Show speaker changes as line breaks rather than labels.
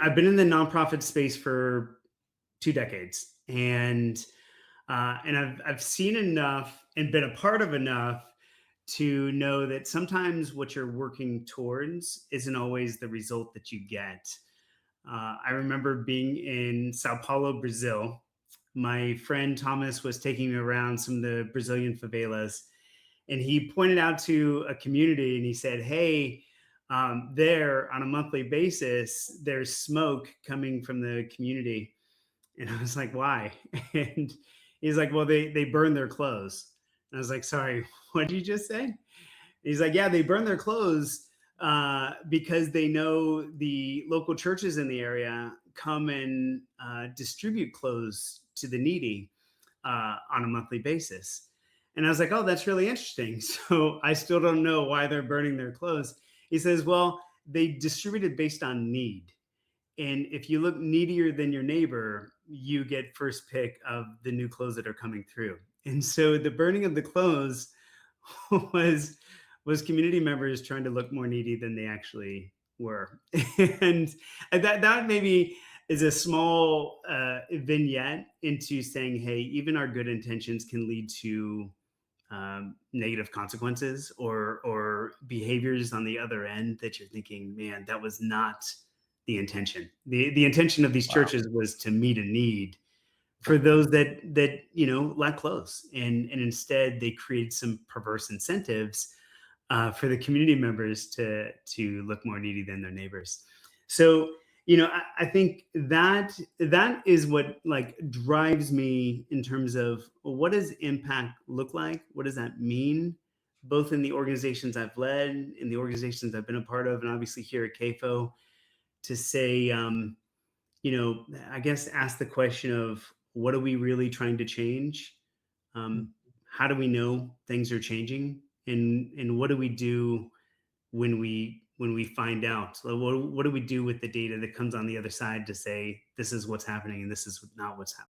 I've been in the nonprofit space for 2 decades, and I've seen enough and been a part of enough to know that sometimes what you're working towards isn't always the result that you get. I remember being in Sao Paulo, Brazil. My friend Thomas was taking me around some of the Brazilian favelas, and he pointed out to a community and he said, "Hey, there on a monthly basis, there's smoke coming from the community." And I was like, "Why?" And he's like, "Well, they burn their clothes." And I was like, "Sorry, what did you just say?" He's like, "Yeah, they burn their clothes because they know the local churches in the area come and distribute clothes to the needy on a monthly basis." And I was like, "Oh, that's really interesting." So I still don't know why they're burning their clothes. He says, "Well, they distribute it based on need. And if you look needier than your neighbor, you get first pick of the new clothes that are coming through." And so the burning of the clothes was community members trying to look more needy than they actually were. and that maybe is a small vignette into saying, hey, even our good intentions can lead to negative consequences or behaviors on the other end that you're thinking, man, that was not the intention. The intention of these
Wow.
churches was to meet a need for those that lack clothes, and instead they created some perverse incentives for the community members to look more needy than their neighbors. So I think that is what like drives me in terms of, well, what does impact look like? What does that mean? Both in the organizations I've led, in the organizations I've been a part of, and obviously here at CAFO, to say, I guess ask the question of what are we really trying to change? How do we know things are changing? And what do we do when we find out? So what do we do with the data that comes on the other side to say this is what's happening and this is not what's happening?